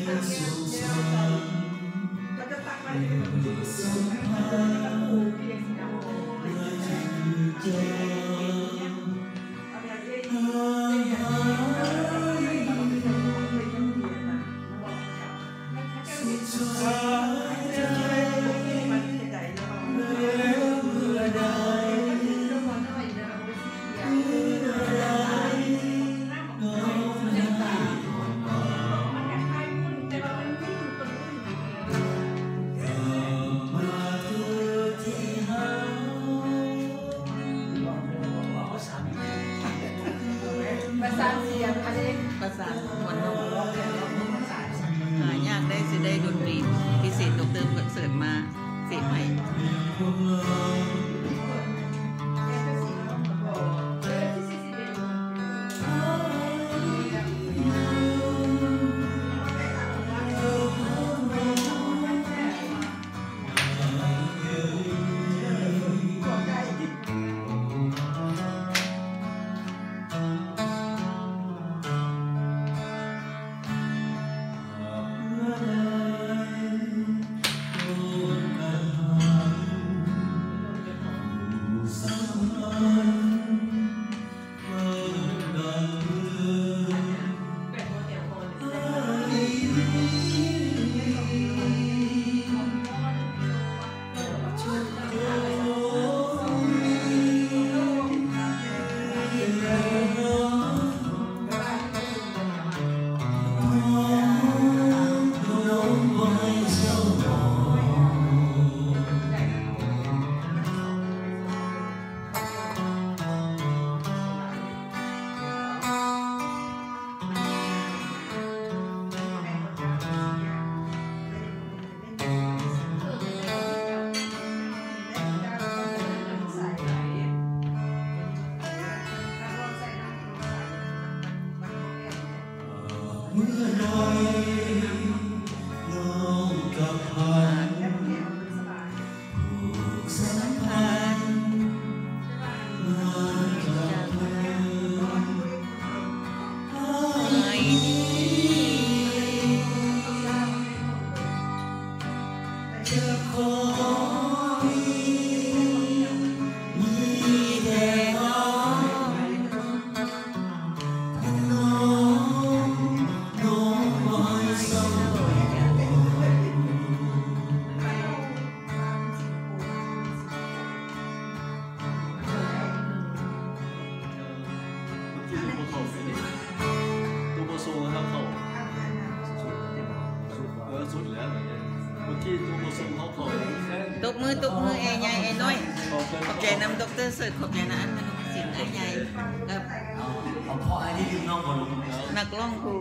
ประสานเสียงอะไรประสานมวลนอยากได้สิได้ดนตรีพิเศษดร.คอนเสิร์ตมาเสกใหม่เมื่อน้อยน้องกับพันผูกสัมพันธ์มันกับเธอให้ดีจะขอมีแต่น้องตัวโบโซ่ครับเขาสุดแล้วเมื่อกี้ตัวโบโซ่เขาตบมือเอใหญ่เอน้อยขอบใจน้ำดร.เสิร์ตขอบใจนะอันนั้นสินเอใหญ่ครับ เอาพ่อไอ้ที่ยืมน้องบอลลูน นักร้องครู